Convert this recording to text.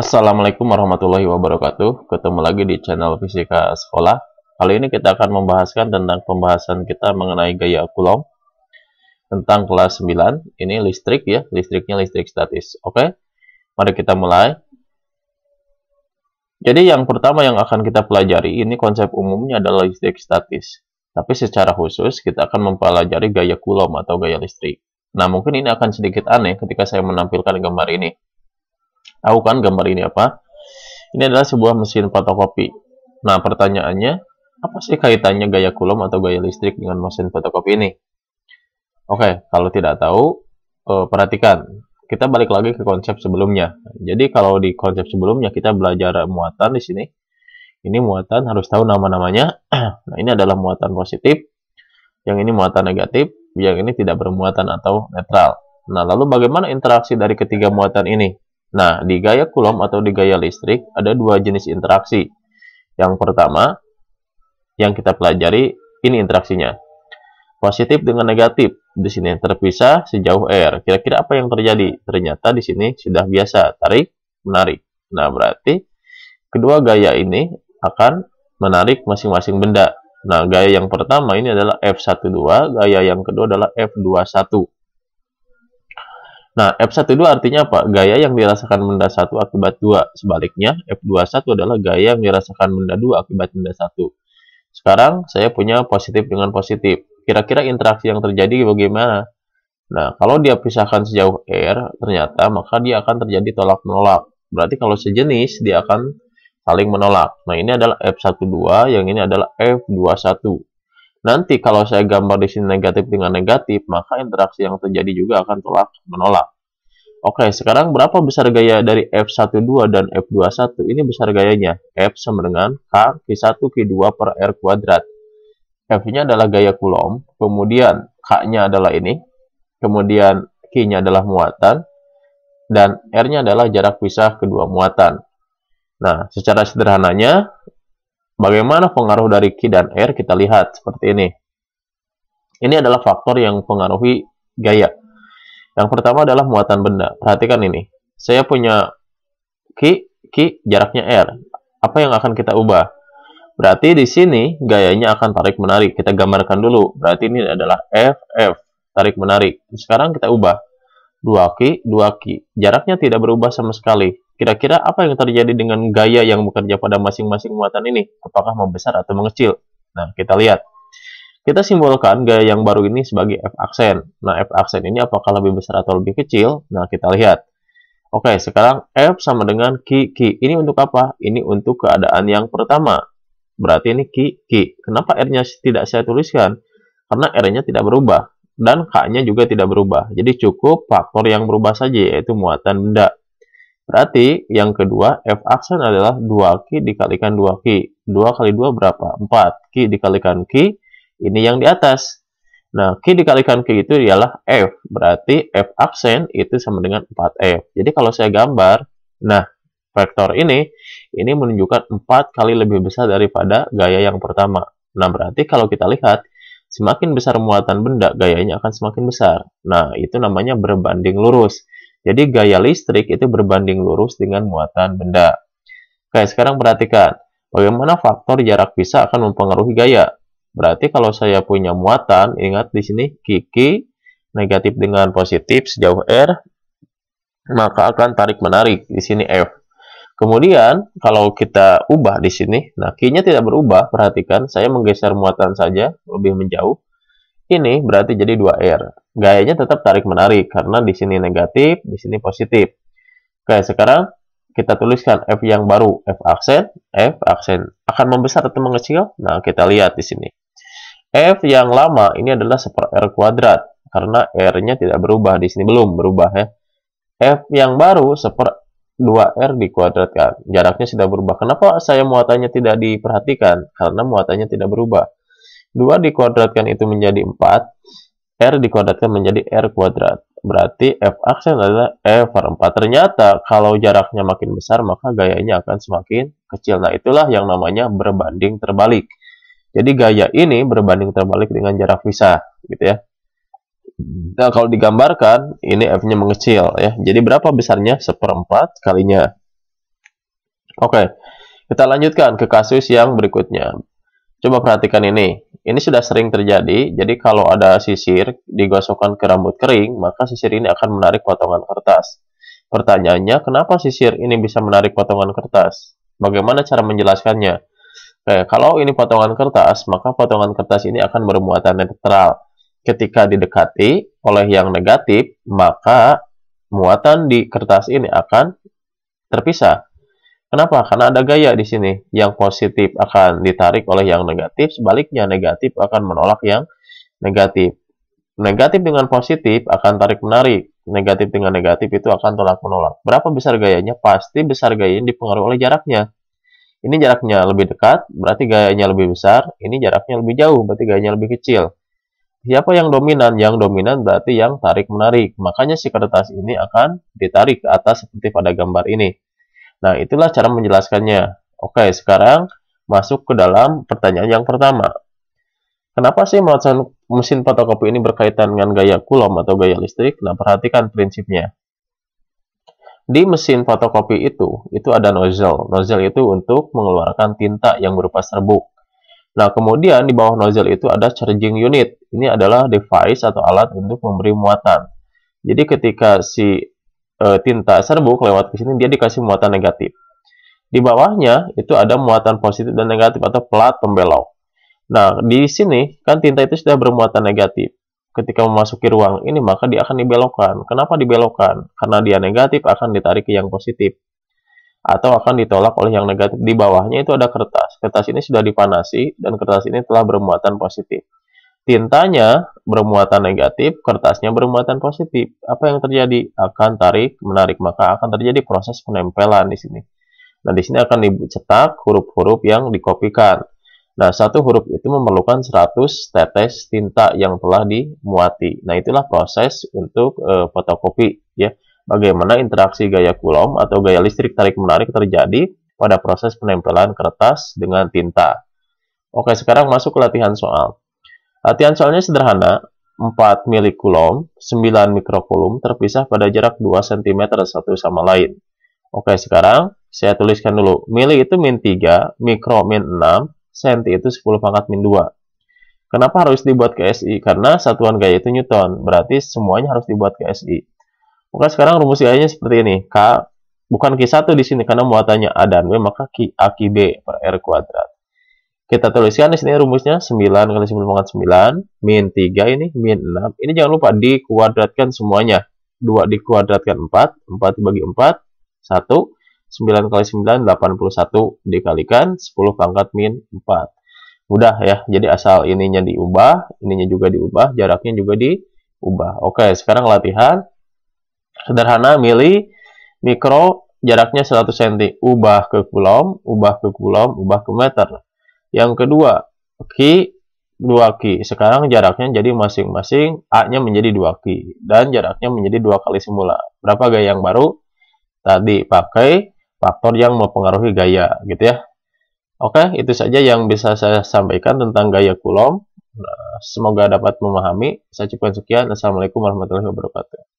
Assalamualaikum warahmatullahi wabarakatuh. Ketemu lagi di channel Fisika Sekolah. Kali ini kita akan membahaskan tentang pembahasan kita mengenai gaya Coulomb tentang kelas 9. Ini listrik ya, listriknya listrik statis. Oke, mari kita mulai. Jadi yang pertama yang akan kita pelajari ini konsep umumnya adalah listrik statis. Tapi secara khusus kita akan mempelajari gaya Coulomb atau gaya listrik. Nah, mungkin ini akan sedikit aneh ketika saya menampilkan gambar ini. Tahu kan gambar ini apa? Ini adalah sebuah mesin fotokopi. Nah, pertanyaannya, apa sih kaitannya gaya Coulomb atau gaya listrik dengan mesin fotokopi ini? Oke, kalau tidak tahu, perhatikan. Kita balik lagi ke konsep sebelumnya. Jadi, kalau di konsep sebelumnya kita belajar muatan di sini. Ini muatan harus tahu nama-namanya. Nah, ini adalah muatan positif. Yang ini muatan negatif. Yang ini tidak bermuatan atau netral. Nah, lalu bagaimana interaksi dari ketiga muatan ini? Nah, di gaya Coulomb atau di gaya listrik ada dua jenis interaksi. Yang pertama, yang kita pelajari, ini interaksinya. Positif dengan negatif. Di sini terpisah sejauh R. Kira-kira apa yang terjadi? Ternyata di sini sudah biasa, tarik, menarik. Nah, berarti kedua gaya ini akan menarik masing-masing benda. Nah, gaya yang pertama ini adalah F12, gaya yang kedua adalah F21. Nah, F12 artinya apa? Gaya yang dirasakan benda 1 akibat 2. Sebaliknya, F21 adalah gaya yang dirasakan benda 2 akibat benda 1. Sekarang, saya punya positif dengan positif. Kira-kira interaksi yang terjadi bagaimana? Nah, kalau dia pisahkan sejauh R, ternyata maka dia akan terjadi tolak-menolak. Berarti kalau sejenis, dia akan saling menolak. Nah, ini adalah F12, yang ini adalah F21. Nanti kalau saya gambar di sini negatif dengan negatif, maka interaksi yang terjadi juga akan tolak-menolak. Oke, sekarang berapa besar gaya dari F12 dan F21? Ini besar gayanya. F sama dengan K Q1 Q2 per R kuadrat. F-nya adalah gaya Coulomb, kemudian K-nya adalah ini, kemudian Q-nya adalah muatan, dan R-nya adalah jarak pisah kedua muatan. Nah, secara sederhananya, bagaimana pengaruh dari Q dan R? Kita lihat seperti ini. Ini adalah faktor yang mempengaruhi gaya. Yang pertama adalah muatan benda. Perhatikan ini. Saya punya Q, jaraknya R. Apa yang akan kita ubah? Berarti di sini gayanya akan tarik-menarik. Kita gambarkan dulu. Berarti ini adalah F, tarik-menarik. Sekarang kita ubah. 2Q, 2Q. Jaraknya tidak berubah sama sekali. Kira-kira apa yang terjadi dengan gaya yang bekerja pada masing-masing muatan ini? Apakah membesar atau mengecil? Nah, kita lihat. Kita simbolkan gaya yang baru ini sebagai F aksen. Nah, F aksen ini apakah lebih besar atau lebih kecil? Nah, kita lihat. Oke, sekarang F sama dengan Q. Ini untuk apa? Ini untuk keadaan yang pertama. Berarti ini Q. Kenapa R-nya tidak saya tuliskan? Karena R-nya tidak berubah. Dan K-nya juga tidak berubah. Jadi cukup faktor yang berubah saja, yaitu muatan benda. Berarti yang kedua, F aksen adalah 2Q dikalikan 2Q. 2 kali 2 berapa? 4. Q dikalikan Q, ini yang di atas. Nah, Q dikalikan Q itu ialah F. Berarti F aksen itu sama dengan 4F. Jadi kalau saya gambar, nah, vektor ini menunjukkan 4 kali lebih besar daripada gaya yang pertama. Nah, berarti kalau kita lihat, semakin besar muatan benda, gayanya akan semakin besar. Nah, itu namanya berbanding lurus. Jadi, gaya listrik itu berbanding lurus dengan muatan benda. Oke, sekarang perhatikan. Bagaimana faktor jarak pisah akan mempengaruhi gaya? Berarti kalau saya punya muatan, ingat di sini Q, negatif dengan positif sejauh R, maka akan tarik-menarik. Di sini F. Kemudian, kalau kita ubah di sini, nah Q-nya tidak berubah, perhatikan, saya menggeser muatan saja, lebih menjauh. Ini berarti jadi 2R. Gayanya tetap tarik-menarik, karena di sini negatif, di sini positif. Oke, sekarang kita tuliskan F yang baru, F aksen. Akan membesar atau mengecil? Nah, kita lihat di sini. F yang lama ini adalah 1/R kuadrat, karena R-nya tidak berubah, di sini belum berubah ya. F yang baru 2R dikuadratkan. Jaraknya sudah berubah. Kenapa saya muatannya tidak diperhatikan? Karena muatannya tidak berubah. 2 dikuadratkan itu menjadi 4. R dikuadratkan menjadi R kuadrat. Berarti F aksen adalah F per 4. Ternyata kalau jaraknya makin besar, maka gayanya akan semakin kecil. Nah, itulah yang namanya berbanding terbalik. Jadi gaya ini berbanding terbalik dengan jarak pisah. Gitu ya. Nah, kalau digambarkan, ini F-nya mengecil ya. Jadi berapa besarnya? 1/4 kalinya Oke, kita lanjutkan ke kasus yang berikutnya. Coba perhatikan ini. Ini sudah sering terjadi, jadi kalau ada sisir digosokkan ke rambut kering, maka sisir ini akan menarik potongan kertas. Pertanyaannya, kenapa sisir ini bisa menarik potongan kertas? Bagaimana cara menjelaskannya? Oke, kalau ini potongan kertas, maka potongan kertas ini akan bermuatan netral. Ketika didekati oleh yang negatif, maka muatan di kertas ini akan terpisah. Kenapa? Karena ada gaya di sini. Yang positif akan ditarik oleh yang negatif, sebaliknya negatif akan menolak yang negatif. Negatif dengan positif akan tarik-menarik. Negatif dengan negatif itu akan tolak-menolak. Berapa besar gayanya? Pasti besar gayanya dipengaruhi oleh jaraknya. Ini jaraknya lebih dekat, berarti gayanya lebih besar. Ini jaraknya lebih jauh, berarti gayanya lebih kecil. Siapa yang dominan? Yang dominan berarti yang tarik-menarik. Makanya si kertas ini akan ditarik ke atas seperti pada gambar ini. Nah, itulah cara menjelaskannya. Oke, sekarang masuk ke dalam pertanyaan yang pertama. Kenapa sih mesin fotokopi ini berkaitan dengan gaya Coulomb atau gaya listrik? Nah, perhatikan prinsipnya. Di mesin fotokopi itu ada nozzle. Nozzle itu untuk mengeluarkan tinta yang berupa serbuk. Nah, kemudian di bawah nozzle itu ada charging unit. Ini adalah device atau alat untuk memberi muatan. Jadi ketika si tinta serbuk lewat ke sini, dia dikasih muatan negatif. Di bawahnya itu ada muatan positif dan negatif atau plat pembelok. Nah, di sini kan tinta itu sudah bermuatan negatif. Ketika memasuki ruang ini, maka dia akan dibelokkan. Kenapa dibelokkan? Karena dia negatif akan ditarik ke yang positif. Atau akan ditolak oleh yang negatif. Di bawahnya itu ada kertas. Kertas ini sudah dipanasi dan kertas ini telah bermuatan positif. Tintanya bermuatan negatif, kertasnya bermuatan positif. Apa yang terjadi? Akan tarik, menarik, maka akan terjadi proses penempelan di sini. Nah, di sini akan dicetak huruf-huruf yang dikopikan. Nah, satu huruf itu memerlukan 100 tetes tinta yang telah dimuati. Nah, itulah proses untuk fotokopi ya. Bagaimana interaksi gaya Coulomb atau gaya listrik tarik-menarik terjadi pada proses penempelan kertas dengan tinta. Oke, sekarang masuk ke latihan soal. Latihan soalnya sederhana, 4 milicoulomb, 9 mikrocoulomb terpisah pada jarak 2 cm satu sama lain. Oke, sekarang saya tuliskan dulu. Mili itu min 3, mikro min 6, senti itu 10 pangkat min 2. Kenapa harus dibuat ke SI? Karena satuan gaya itu Newton, berarti semuanya harus dibuat ke SI. Oke, sekarang rumus gayanya seperti ini. K, bukan Q1 di sini karena muatannya A dan B, maka A Q B per R kuadrat. Kita tuliskan di sini rumusnya 9 kali 10 pangkat 9, min 3 ini, min 6. Ini jangan lupa dikuadratkan semuanya. 2 dikuadratkan 4, 4 dibagi 4, 1. 9 kali 9, 81 dikalikan 10 pangkat min 4. Mudah ya, jadi asal ininya diubah, ininya juga diubah, jaraknya juga diubah. Oke, sekarang latihan. Sederhana, mili, mikro, jaraknya 100 cm. Ubah ke coulomb, ubah ke coulomb, ubah ke meter. Yang kedua, Q, 2 Q. Sekarang jaraknya jadi masing-masing, A-nya menjadi 2 Q. Dan jaraknya menjadi 2 kali semula. Berapa gaya yang baru? Tadi pakai faktor yang mempengaruhi gaya gitu ya. Oke, itu saja yang bisa saya sampaikan tentang gaya Coulomb. Semoga dapat memahami. Saya ucapkan sekian. Assalamualaikum warahmatullahi wabarakatuh.